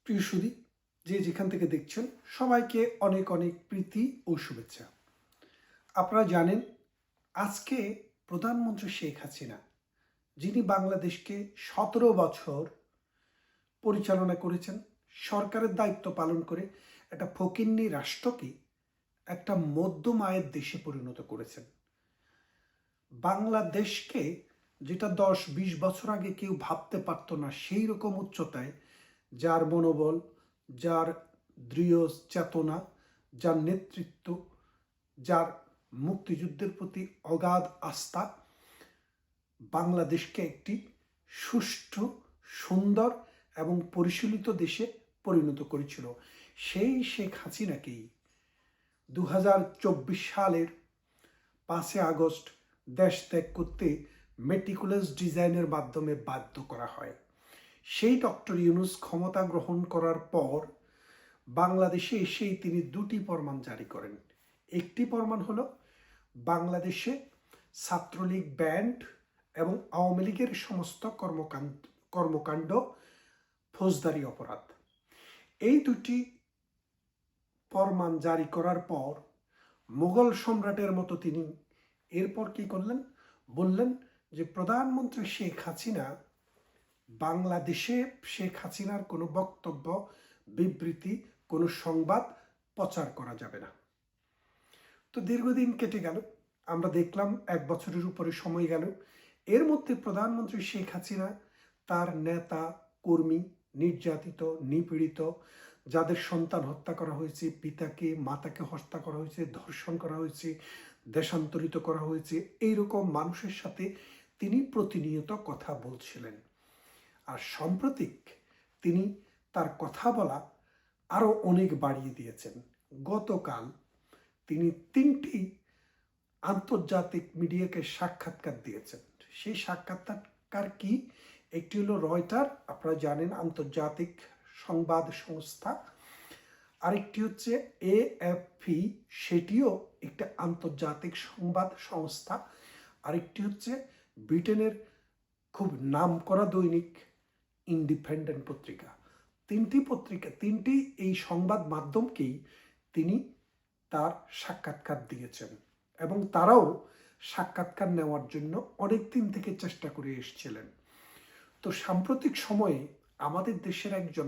প্রিয় সুধী, যে যেখান থেকে দেখছেন সবাইকে অনেক অনেক প্রীতি ও শুভেচ্ছা। আপনারা জানেন আজকে প্রধানমন্ত্রী শেখ হাসিনা, যিনি বাংলাদেশকে 17 বছর পরিচালনা করেছেন, সরকারের দায়িত্ব পালন করে একটা ফকিন্নি রাষ্ট্রকে একটা মধ্যম আয়ের দেশে পরিণত করেছেন। বাংলাদেশকে যেটা 10-20 বছর আগে কেউ ভাবতে পারত না, সেই রকম উচ্চতায় যার মনোবল, যার দৃঢ় চেতনা, যার নেতৃত্ব, যার মুক্তিযুদ্ধের প্রতি অগাধ আস্থা বাংলাদেশকে একটি সুষ্ঠু, সুন্দর এবং পরিশীলিত দেশে পরিণত করেছিল। সেই শেখ হাসিনাকেই 2024 সালের 5 আগস্ট দেশ ত্যাগ করতে মেটিকুলাস ডিজাইনের মাধ্যমে বাধ্য করা হয়। সেই ডক্টর ইউনূস ক্ষমতা গ্রহণ করার পর বাংলাদেশে এসেই তিনি দুটি ফরমান জারি করেন। একটি ফরমান হলো বাংলাদেশে ছাত্রলীগ ব্যান্ড এবং আওয়ামী লীগের সমস্ত কর্মকাণ্ড ফৌজদারি অপরাধ। এই দুটি ফরমান জারি করার পর মুঘল সম্রাটের মতো তিনি এরপর কি করলেন, বললেন যে প্রধানমন্ত্রী শেখ হাসিনা, বাংলাদেশে শেখ হাসিনার কোনো বক্তব্য, বিবৃতি, কোনো সংবাদ প্রচার করা যাবে না। তো দীর্ঘদিন কেটে গেল, আমরা দেখলাম 1 বছরের উপরে সময় গেল। এর মধ্যে প্রধানমন্ত্রী শেখ হাসিনা তার নেতা কর্মী, নির্যাতিত, নিপীড়িত, যাদের সন্তান হত্যা করা হয়েছে, পিতাকে মাতাকে হত্যা করা হয়েছে, ধর্ষণ করা হয়েছে, দেশান্তরিত করা হয়েছে, এইরকম মানুষের সাথে তিনি প্রতিনিয়ত কথা বলছিলেন। আর সাম্প্রতিক তিনি তার কথা বলা আরো অনেক বাড়িয়ে দিয়েছেন। গতকাল তিনি 3টি আন্তর্জাতিক মিডিয়াকে সাক্ষাৎকার দিয়েছেন। সেই সাক্ষাৎকার কি? একটি হলো রয়টার, আপনারা জানেন আন্তর্জাতিক সংবাদ সংস্থা। আরেকটি হচ্ছে AFP, সেটিও একটা আন্তর্জাতিক সংবাদ সংস্থা। আরেকটি হচ্ছে ব্রিটেনের খুব নামকরা দৈনিক ইন্ডিপেন্ডেন্ট পত্রিকা। 3টি পত্রিকা, 3টি এই সংবাদ মাধ্যমকেই তিনি তার সাক্ষাৎকার দিয়েছেন এবং তারাও সাক্ষাৎকার নেওয়ার জন্য অনেক দিন থেকে চেষ্টা করে এসেছিলেন। তো সাম্প্রতিক সময়ে আমাদের দেশের একজন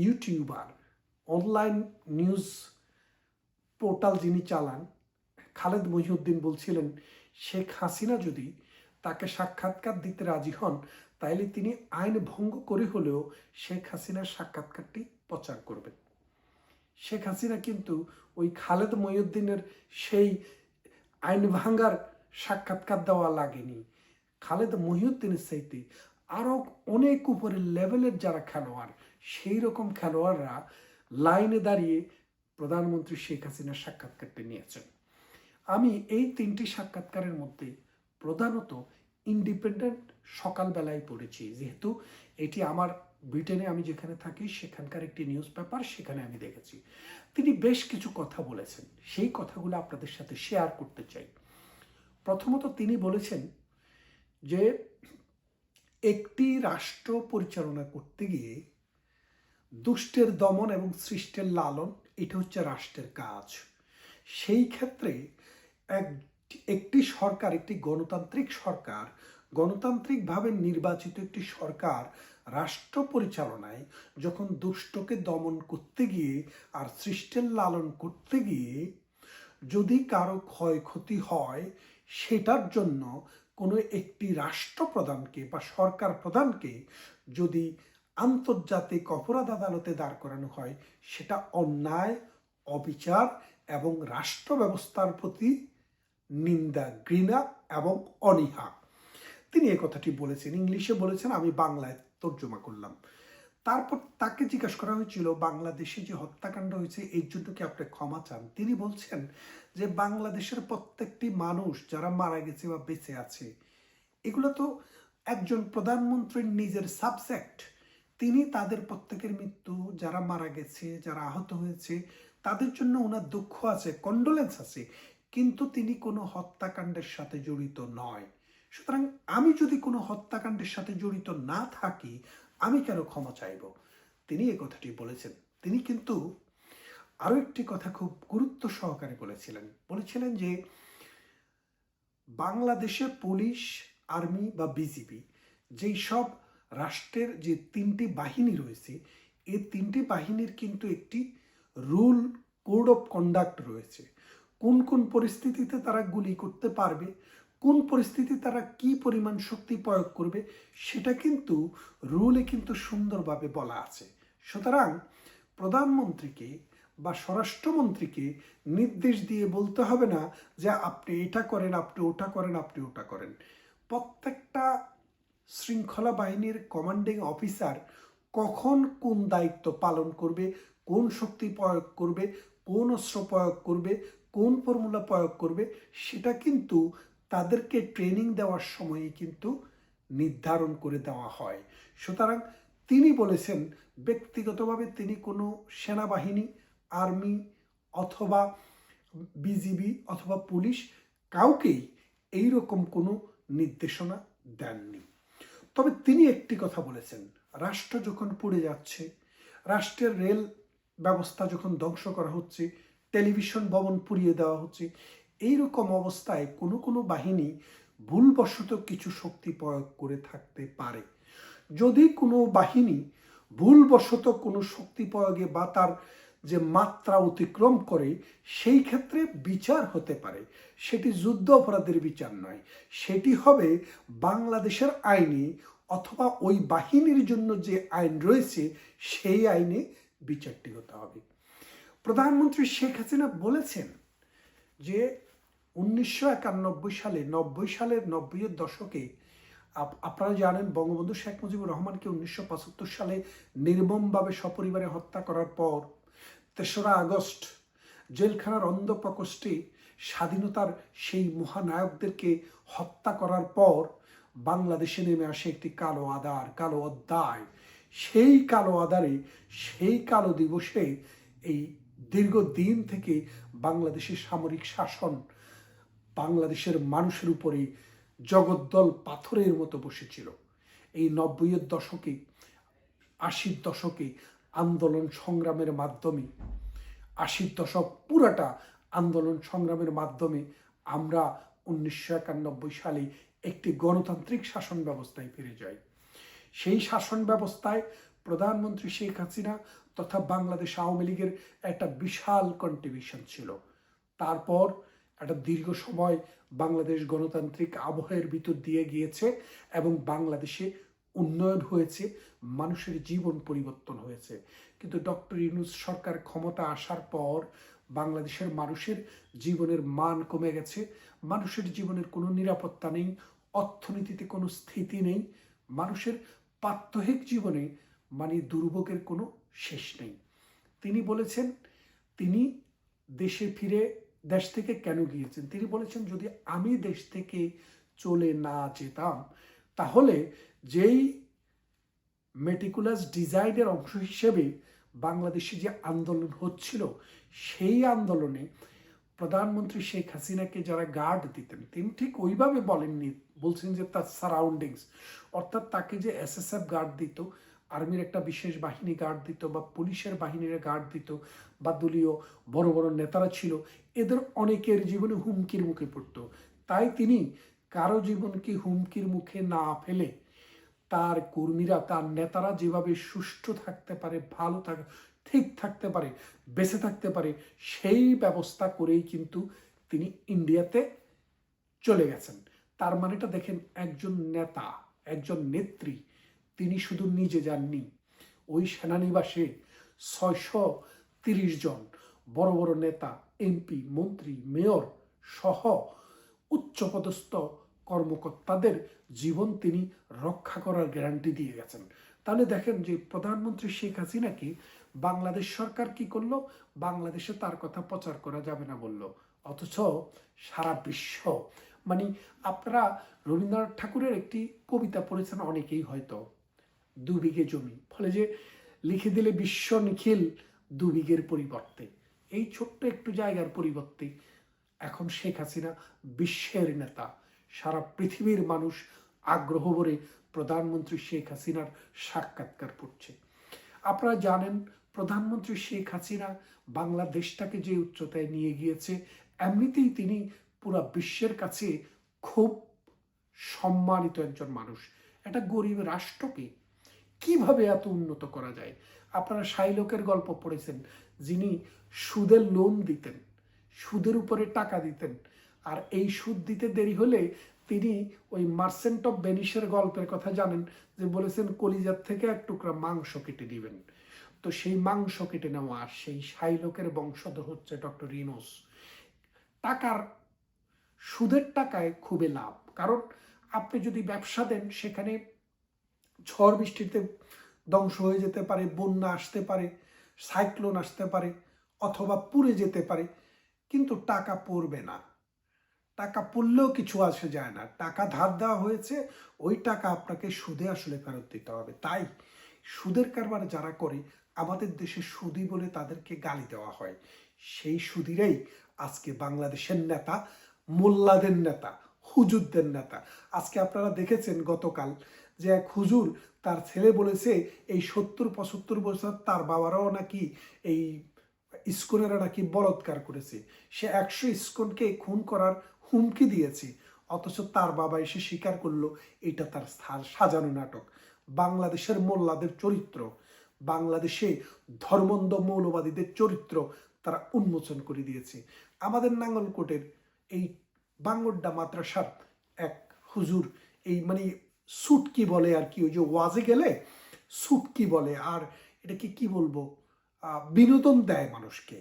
ইউটিউবার, অনলাইন নিউজ পোর্টাল যিনি চালান, খালেদ মহিউদ্দিন বলছিলেন শেখ হাসিনা যদি তাকে সাক্ষাৎকার দিতে রাজি হন, তাইলে তিনি আইন ভঙ্গ করে হলেও শেখ হাসিনার সাক্ষাৎকারটি প্রচার করবেন। শেখ হাসিনা কিন্তু ওই খালেদ মহিউদ্দিনের সেই আইন ভাঙ্গার সাক্ষাৎকার দেওয়া লাগেনি। খালেদ মহিউদ্দিনের চাইতে আরও অনেক উপরের লেভেলের যারা খেলোয়াড়, সেই রকম খেলোয়াড়রা লাইনে দাঁড়িয়ে প্রধানমন্ত্রী শেখ হাসিনার সাক্ষাৎকারটি নিয়েছেন। আমি এই 3টি সাক্ষাৎকারের মধ্যে প্রধানত ইন্ডিপেন্ডেন্ট সকালবেলায় পড়েছি, যেহেতু এটি আমার ব্রিটেনে আমি যেখানে থাকি সেখানকার একটি নিউজ পেপার, সেখানে আমি দেখেছি। তিনি বেশ কিছু কথা বলেছেন, সেই কথাগুলো আপনাদের সাথে শেয়ার করতে চাই। প্রথমত তিনি বলেছেন যে একটি রাষ্ট্র পরিচালনা করতে গিয়ে দুষ্টের দমন এবং সৃষ্টের লালন, এটা হচ্ছে রাষ্ট্রের কাজ। সেই ক্ষেত্রে একটি সরকার, একটি গণতান্ত্রিক সরকার, গণতান্ত্রিকভাবে নির্বাচিত একটি সরকার রাষ্ট্র পরিচালনায় যখন দুষ্টকে দমন করতে গিয়ে আর সৃষ্টের লালন করতে গিয়ে যদি কারো ক্ষয়ক্ষতি হয়, সেটার জন্য কোনো একটি রাষ্ট্রপ্রধানকে বা সরকার প্রধানকে যদি আন্তর্জাতিক অপরাধ আদালতে দাঁড় করানো হয়, সেটা অন্যায়, অবিচার এবং রাষ্ট্র ব্যবস্থার প্রতি নিন্দা, ঘৃণা এবং অনীহা। তিনি এই কথাটি বলেছেন, ইংলিশে বলেছেন, আমি বাংলায় তর্জমা করলাম। তারপর তাকে জিজ্ঞাসা করা হয়েছিল বাংলাদেশে যে হত্যাকাণ্ড হয়েছে এর জন্য কি আপনি ক্ষমা চান? তিনি বলছেন যে বাংলাদেশের প্রত্যেকটি মানুষ যারা মারা গেছে বা বেঁচে আছে, এগুলো তো একজন প্রধানমন্ত্রীর নিজের সাবজেক্ট। তিনি তাদের প্রত্যেকের মৃত্যু, যারা মারা গেছে, যারা আহত হয়েছে, তাদের জন্য ওনার দুঃখ আছে, কন্ডোলেন্স আছে, কিন্তু তিনি কোনো হত্যাকাণ্ডের সাথে জড়িত নয়। সুতরাং আমি যদি কোনো হত্যাকাণ্ডের সাথে জড়িত না থাকি, আমি কেন ক্ষমা চাইব? তিনি এ কথাটি বলেছেন। তিনি কিন্তু আরো একটি কথা খুব গুরুত্ব সহকারে বলেছিলেন যে বাংলাদেশে পুলিশ, আর্মি বা বিজিবি যেই সব রাষ্ট্রের যে তিনটি বাহিনী রয়েছে, এই তিনটি বাহিনীর কিন্তু একটি রুল, কোড অফ কন্ডাক্ট রয়েছে। কোন কোন পরিস্থিতিতে তারা গুলি করতে পারবে, কোন পরিস্থিতি তারা কি পরিমাণ শক্তি প্রয়োগ করবে, সেটা কিন্তু রুলে কিন্তু সুন্দরভাবে বলা আছে। সুতরাং প্রধানমন্ত্রীকে বা স্বরাষ্ট্রমন্ত্রীকে নির্দেশ দিয়ে বলতে হবে না যে আপনি এটা করেন, আপনি ওটা করেন, আপনি ওটা করেন। প্রত্যেকটা শৃঙ্খলা বাহিনীর কমান্ডিং অফিসার কখন কোন দায়িত্ব পালন করবে, কোন শক্তি প্রয়োগ করবে, কোন অস্ত্র প্রয়োগ করবে, কোন ফর্মুলা প্রয়োগ করবে, সেটা কিন্তু তাদেরকে ট্রেনিং দেওয়ার সময়ই কিন্তু নির্ধারণ করে দেওয়া হয়। সুতরাং তিনি বলেছেন ব্যক্তিগতভাবে তিনি কোনো সেনাবাহিনী, আর্মি অথবা বিজিবি অথবা পুলিশ কাউকেই এইরকম কোনো নির্দেশনা দেননি। তবে তিনি একটি কথা বলেছেন, রাষ্ট্র যখন পড়ে যাচ্ছে, রাষ্ট্রের রেল ব্যবস্থা যখন ধ্বংস করা হচ্ছে, টেলিভিশন ভবন পুড়িয়ে দেওয়া হচ্ছে, এইরকম অবস্থায় কোনো কোনো বাহিনী ভুলবশত কিছু শক্তি প্রয়োগ করে থাকতে পারে। যদি কোনো বাহিনী ভুলবশত কোনো শক্তি প্রয়োগে বা তার যে মাত্রা অতিক্রম করে, সেই ক্ষেত্রে বিচার হতে পারে। সেটি যুদ্ধ অপরাধের বিচার নয়, সেটি হবে বাংলাদেশের আইনে অথবা ওই বাহিনীর জন্য যে আইন রয়েছে সেই আইনে বিচারটি হতে হবে। প্রধানমন্ত্রী শেখ হাসিনা বলেছেন যে 1991 সালে 90-এর দশকে আপনারা জানেন বঙ্গবন্ধু শেখ মুজিবুর রহমানকে 1975 সালে নির্মমভাবে সপরিবারে হত্যা করার পর 3রা আগস্ট জেলখানার অন্ধ প্রকোষ্ঠে স্বাধীনতার সেই মহানায়কদেরকে হত্যা করার পর বাংলাদেশে নেমে আসে একটি কালো অধ্যায়। সেই কালো আধারে, সেই কালো দিবসে এই দীর্ঘদিন থেকে বাংলাদেশের সামরিক শাসন বাংলাদেশের মানুষের উপরে জগদ্দল পাথরের মতো বসেছিল। এই 90-এর দশকে, 80-র দশকে আন্দোলন সংগ্রামের মাধ্যমে, 80-র দশক পুরাটা আন্দোলন সংগ্রামের মাধ্যমে আমরা 1991 সালে একটি গণতান্ত্রিক শাসন ব্যবস্থায় ফিরে যাই। সেই শাসন ব্যবস্থায় প্রধানমন্ত্রী শেখ হাসিনা তথা বাংলাদেশ আওয়ামী লীগের একটা বিশাল কন্ট্রিবিউশন ছিল। তারপর একটা দীর্ঘ সময় বাংলাদেশ গণতান্ত্রিক আবহের ভিতর দিয়ে গিয়েছে এবং বাংলাদেশে উন্নয়ন হয়েছে, মানুষের জীবন পরিবর্তন হয়েছে। কিন্তু ডক্টর ইউনূস সরকার ক্ষমতা আসার পর বাংলাদেশের মানুষের জীবনের মান কমে গেছে, মানুষের জীবনের কোনো নিরাপত্তা নেই, অর্থনীতিতে কোনো স্থিতি নেই, মানুষের প্রাত্যহিক জীবনে মানে দুর্ভোগের কোনো শেষ নেই। তিনি বলেছেন তিনি দেশ থেকে কেন গিয়েছেন। তিনি বলেছেন যদি আমি দেশ থেকে চলে না যেতাম তাহলে যেই মেটিকুলাস ডিজাইনের অংশ হিসেবে বাংলাদেশে যে আন্দোলন হচ্ছিল, সেই আন্দোলনে প্রধানমন্ত্রী শেখ হাসিনাকে যারা গার্ড দিতেন, তিনি ঠিক ওইভাবে বলেননি, বলছেন যে তার সারাউন্ডিংস, অর্থাৎ তাকে যে এসএসএফ গার্ড দিত, আর্মির একটা বিশেষ বাহিনী গার্ড দিত বা পুলিশের বাহিনীর গার্ড দিত বা দলীয় বড় বড় নেতারা ছিল, এদের অনেকের জীবনে হুমকির মুখে পড়ত। তাই তিনি কারো জীবনকে হুমকির মুখে না ফেলে তার কর্মীরা, তার নেতারা যেভাবে সুষ্ঠু থাকতে পারে, ভালো থাকে, ঠিক থাকতে পারে, বেঁচে থাকতে পারে, সেই ব্যবস্থা করেই কিন্তু তিনি ইন্ডিয়াতে চলে গেছেন। তার মানেটা দেখেন, একজন নেতা, একজন নেত্রী, তিনি শুধু নিজে যাননি, ওই সেনানিবাসে 630 জন বড় বড় নেতা, এমপি, মন্ত্রী, মেয়র সহ উচ্চপদস্থ কর্মকর্তাদের জীবন তিনি রক্ষা করার গ্যারান্টি দিয়ে গেছেন। তাহলে দেখেন যে প্রধানমন্ত্রী শেখ হাসিনাকে বাংলাদেশ সরকার কি করলো, বাংলাদেশে তার কথা প্রচার করা যাবে না বলল, অথচ সারা বিশ্ব, মানে আপনারা রবীন্দ্রনাথ ঠাকুরের একটি কবিতা পড়েছেন অনেকেই হয়তো, 2 বিঘে জমি, ফলে যে লিখে দিলে বিশ্ব নিখিল 2 বিঘের পরিবর্তে, এই ছোট্ট একটু জায়গার পরিবর্তে এখন শেখ হাসিনা বিশ্বের নেতা। সারা পৃথিবীর মানুষ আগ্রহ ভরে প্রধানমন্ত্রী শেখ হাসিনার সাক্ষাৎকার পড়ছে। আপনারা জানেন প্রধানমন্ত্রী শেখ হাসিনা বাংলাদেশটাকে যে উচ্চতায় নিয়ে গিয়েছে, এমনিতেই তিনি পুরা বিশ্বের কাছে খুব সম্মানিত একজন মানুষ। একটা গরিব রাষ্ট্রকে কিভাবে এত উন্নত করা যায়? আপনারা শাইলকের গল্প পড়েছেন, যিনি সুদের লোন দিতেন, সুদের উপরে টাকা দিতেন, আর এই সুদ দিতে দেরি হলে তিনি ওই মার্চেন্ট অফ ভেনিসের গল্পের কথা জানেন, যে বলেছেন কলিজার থেকে এক টুকরা মাংস কেটে দিবেন। তো সেই মাংস কেটে নেওয়া সেই শাইলকের বংশধর হচ্ছে ডক্টর ইউনূস। টাকার সুদের টাকায় খুবই লাভ, কারণ আপনি যদি ব্যবসা দেন সেখানে ঝড় বৃষ্টিতে ধ্বংস হয়ে যেতে পারে, বন্যা আসতে পারে, সাইক্লোন আসতে পারে, অথবা পুড়ে যেতে পারে, কিন্তু টাকা পড়বে না। টাকা পড়লেও কিছু আসে যায় না, টাকা ধার দেওয়া হয়েছে, ওই টাকা আপনাকে সুদে আসলে ফেরত দিতে হবে। তাই সুদের কারবার যারা করে, আমাদের দেশে সুদী বলে তাদেরকে গালি দেওয়া হয়। সেই সুদীরাই আজকে বাংলাদেশের নেতা, মোল্লাদের নেতা, হুজুরদের নেতা। আজকে আপনারা দেখেছেন গতকাল যে এক হুজুর, তার ছেলে বলেছে এই 70-75 বছর তার বাবারাও নাকি এই ইস্কনেরা নাকি বলৎকার করেছে, সে 100 ইস্কনকে খুন করার হুমকি দিয়েছে, অথচ তার বাবা এসে স্বীকার করলো এটা তার সাজানো নাটক। বাংলাদেশের মোল্লাদের চরিত্র, বাংলাদেশে ধর্মন্ধ মৌলবাদীদের চরিত্র তারা উন্মোচন করে দিয়েছে। আমাদের নাঙ্গলকোটের এই বাঙ্গড্ডা মাদ্রাসার এক হুজুর, এই মানে সুটকি বলে আর কি, ওই যে ওয়াজে গেলে সুটকি বলে, আর এটাকে কি বলবো, বিনোদন দেয় মানুষকে,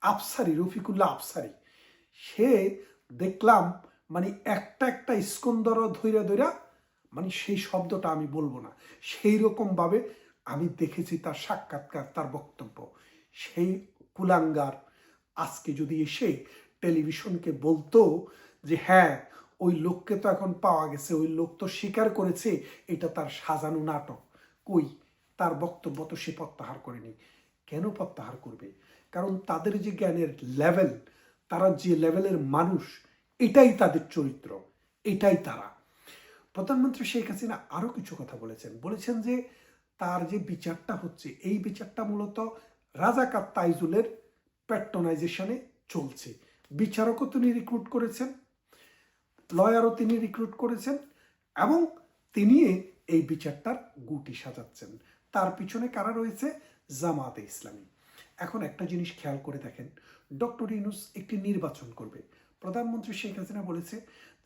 আফসারি, রফিকুল্লাহ আফসারি, সে দেখলাম মানে একটা একটা স্কন্দর ধৈরা ধৈরা, মানে সেই শব্দটা আমি বলবো না, সেই রকম ভাবে আমি দেখেছি তার সাক্ষাৎকার, তার বক্তব্য। সেই কুলাঙ্গার আজকে যদি এসে টেলিভিশনকে বলতো যে হ্যাঁ ওই লোককে তো এখন পাওয়া গেছে, ওই লোক তো স্বীকার করেছে এটা তার সাজানো নাটক, কই তার বক্তব্য তো সে প্রত্যাহার করেনি। কেন প্রত্যাহার করবে? কারণ তাদের যে জ্ঞানের লেভেল, তারা যে লেভেলের মানুষ, এটাই তাদের চরিত্র, এটাই তারা। প্রধানমন্ত্রী শেখ হাসিনা আরো কিছু কথা বলেছেন যে তার যে বিচারটা হচ্ছে, এই বিচারটা মূলত রাজাকার তাইজুলের প্যাট্রোনাইজেশনে চলছে। বিচারকও তিনি রিক্রুট করেছেন, লয়ারও তিনি রিক্রুট করেছেন, এবং তিনি এই বিচারটার গুটি সাজাচ্ছেন। তার পিছনে কারা রয়েছে? জামাতে ইসলামী। এখন একটা জিনিস খেয়াল করে দেখেন, ডক্টর ইউনূস একটি নির্বাচন করবে। প্রধানমন্ত্রী শেখ হাসিনা বলেছে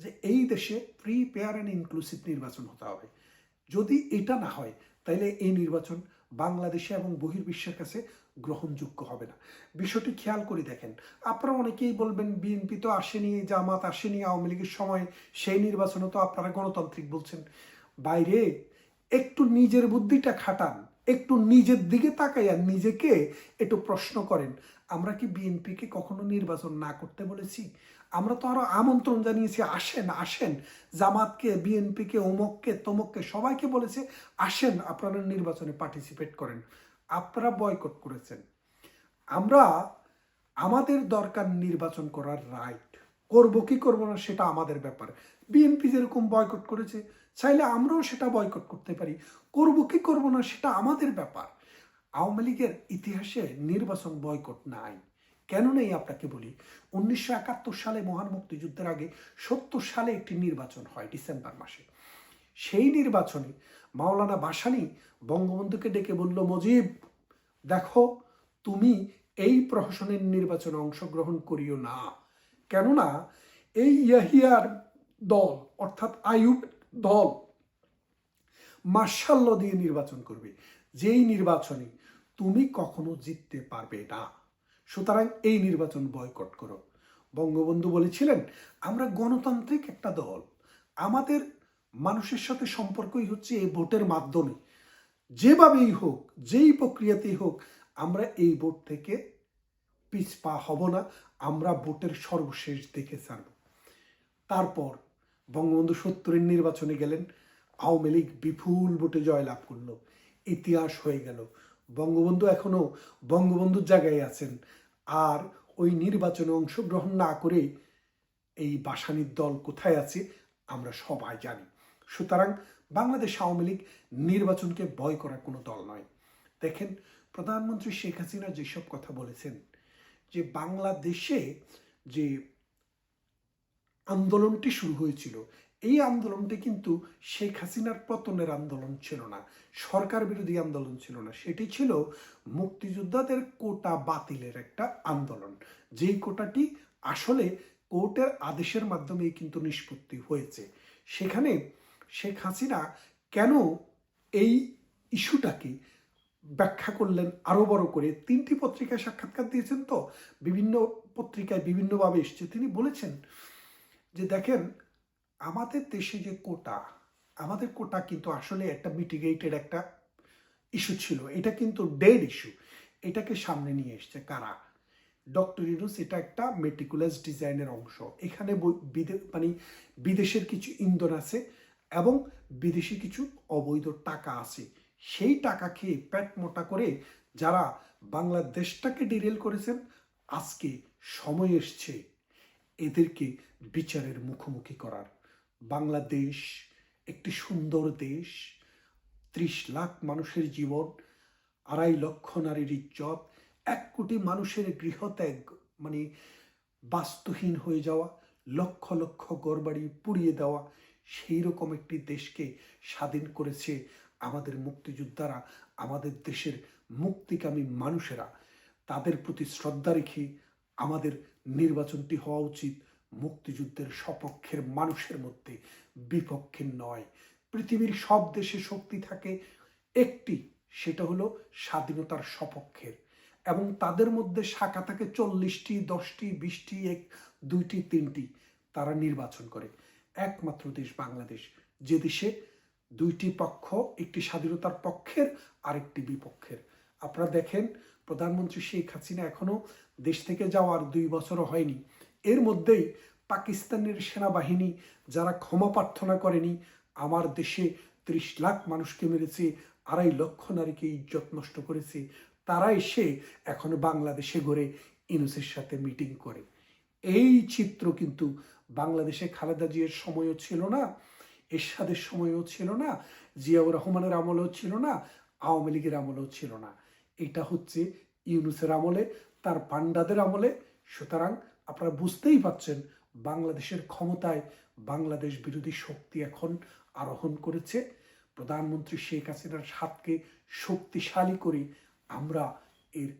যে এই দেশে ফ্রি, ফেয়ার অ্যান্ড ইনক্লুসিভ নির্বাচন হতে হবে। যদি এটা না হয় তাহলে এই নির্বাচন বাংলাদেশে এবং বহির্বিশ্বের কাছে গ্রহণযোগ্য হবে না। বিষয়টি খেয়াল করে দেখেন, আপনারা অনেকেই বলবেন বিএনপি তো আসেনি, জামাত আসেনি আওয়ামী লীগের সময়, সেই নির্বাচনে তো আপনারা গণতান্ত্রিক বলছেন। বাইরে একটু নিজের বুদ্ধিটা খাটান, একটু নিজের দিকে তাকাইয়া নিজেকে একটু প্রশ্ন করেন, আমরা কি বিএনপিকে কখনো নির্বাচন না করতে বলেছি? আমরা তো আরো আমন্ত্রণ জানিয়েছি, আসেন আসেন, জামাতকে, বিএনপিকে, অমুককে তমুককে সবাইকে বলেছে আসেন আপনারা নির্বাচনে পার্টিসিপেট করেন। আপনারা বয়কট করেছেন। আমরা, আমাদের দরকার নির্বাচন করার রাইট, করবো কি করবো না সেটা আমাদের ব্যাপার। বিএনপি যেরকম বয়কট করেছে, চাইলে আমরাও সেটা বয়কট করতে পারি, করবো কি করবো না সেটা আমাদের ব্যাপার। আওয়ামী লীগের ইতিহাসে নির্বাচন বয়কট নাই। কেন নেই আপনাকে বলি, 1971 সালে মহান মুক্তিযুদ্ধের আগে 70 সালে একটি নির্বাচন হয় ডিসেম্বর মাসে। সেই নির্বাচনে মাওলানা ভাসানী বঙ্গবন্ধুকে ডেকে বলল, মুজিব দেখো, তুমি এই প্রহসনের নির্বাচনে অংশগ্রহণ করিও না, কেননা এই ইয়াহিয়ার দল অর্থাৎ আইয়ুব দল মার্শাল্য দিয়ে নির্বাচন করবে, যেই নির্বাচনে তুমি কখনো জিততে পারবে না, সুতরাং এই নির্বাচন বয়কট করো। বঙ্গবন্ধু বলেছিলেন আমরা গণতান্ত্রিক একটা দল, আমাদের মানুষের সাথে সম্পর্কই হচ্ছে এই ভোটের মাধ্যমে, যেভাবেই হোক, যেই প্রক্রিয়াতেই হোক, আমরা এই ভোট থেকে পিছপা হব না, আমরা ভোটের সর্বশেষ দেখে ছাড়ব। তারপর বঙ্গবন্ধু 70-এর নির্বাচনে গেলেন, আওয়ামী লীগ বিপুল ভোটে জয়লাভ করলো, ইতিহাস হয়ে গেল। বঙ্গবন্ধু এখনো বঙ্গবন্ধুর জায়গায় আছেন, আর ওই নির্বাচনে অংশগ্রহণ না করে এই ভাসানীর দল কোথায় আছে আমরা সবাই জানি। সুতরাং বাংলাদেশ আওয়ামী লীগ নির্বাচনকে ভয় করার কোনো দল নয়। দেখেন, প্রধানমন্ত্রী শেখ হাসিনা যেসব কথা বলেছেন, যে বাংলাদেশে যে আন্দোলনটি শুরু হয়েছিল, এই আন্দোলনটি কিন্তু শেখ হাসিনার পতনের আন্দোলন ছিল না, সরকার বিরোধী আন্দোলন ছিল না, সেটি ছিল মুক্তিযোদ্ধাদের কোটা বাতিলের একটা আন্দোলন, যেই কোটাটি আসলে কোর্টের আদেশের মাধ্যমেই কিন্তু নিষ্পত্তি হয়েছে। সেখানে শেখ হাসিনা কেন এই ইস্যুটাকে ব্যাখ্যা করলেন আরো বড় করে, 3টি পত্রিকায় সাক্ষাৎকার দিয়েছেন, তো বিভিন্ন পত্রিকায় বিভিন্নভাবে এসছে। তিনি বলেছেন যে দেখেন, আমাদের দেশে যে কোটা, আমাদের কোটা কিন্তু আসলে একটা মিটিগেটেড একটা ইস্যু ছিল, এটা কিন্তু ডেড ইস্যু। এটাকে সামনে নিয়ে এসছে কারা? ডক্টর ইউনূস। এটা একটা মেটিকুলাস ডিজাইনের অংশ। এখানে মানে বিদেশের কিছু ইন্ধন আছে এবং বিদেশি কিছু অবৈধ টাকা আছে। সেই টাকা খেয়ে পেট মোটা করে যারা বাংলাদেশটাকে ডিরেল করেছেন, আজকে সময় এসছে এদেরকে বিচারের মুখোমুখি করার। বাংলাদেশ একটি সুন্দর দেশ, 30 লাখ মানুষের জীবন, 2.5 লক্ষ নারীর ইজ্জত, 1 কোটি মানুষের গৃহত্যাগ মানে বাস্তুহীন হয়ে যাওয়া, লক্ষ লক্ষ ঘরবাড়ি পুড়িয়ে দেওয়া, সেই রকম একটি দেশকে স্বাধীন করেছে আমাদের মুক্তিযোদ্ধারা, আমাদের দেশের মুক্তিকামী মানুষেরা। তাদের প্রতি শ্রদ্ধা রেখে আমাদের নির্বাচনটি হওয়া উচিত মুক্তিযুদ্ধের সপক্ষের মানুষের মধ্যে, বিপক্ষের নয়। পৃথিবীর সব দেশে শক্তি থাকে একটি, সেটা হলো স্বাধীনতার সপক্ষের, এবং তাদের মধ্যে শাখা থাকে 40টি, 10টি, 20টি, 2টি, 3টি। তারা নির্বাচন করে। একমাত্র দেশ বাংলাদেশ, যে দেশে 2টি পক্ষ, একটি স্বাধীনতার পক্ষের আরেকটি বিপক্ষের। আপনারা দেখেন, প্রধানমন্ত্রী শেখ হাসিনা এখনো দেশ থেকে যাওয়ার 2 বছরও হয়নি, এর মধ্যেই পাকিস্তানের সেনাবাহিনী যারা ক্ষমা প্রার্থনা করেনি, আমার দেশে 30 লাখ মানুষকে মেরেছে, 2.5 লক্ষ নারীকে ইজ্জত নষ্ট করেছে, তারা এসে এখন বাংলাদেশে ঘুরে ইউনূসের সাথে মিটিং করে। এই চিত্র কিন্তু বাংলাদেশে খালেদা জিয়ার সময়ও ছিল না, এরশাদের সময়ও ছিল না, জিয়াউর রহমানের আমলেও ছিল না, আওয়ামী লীগের আমলেও ছিল না। এটা হচ্ছে ইউনূসের আমলে, তার পান্ডাদের আমলে। সুতরাং আপনারা বুঝতেই পারছেন, বাংলাদেশের ক্ষমতায় বাংলাদেশ বিরোধী শক্তি এখন আরোহণ করেছে। প্রধানমন্ত্রী শেখ হাসিনার হাতকে শক্তিশালী করে আমরা এর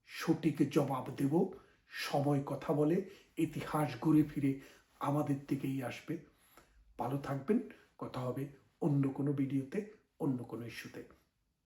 সঠিক জবাব দেব। সময় কথা বলে, ইতিহাস ঘুরে ফিরে আমাদের দিকেই আসবে। ভালো থাকবেন, কথা হবে অন্য কোনো ভিডিওতে, অন্য কোনো ইস্যুতে।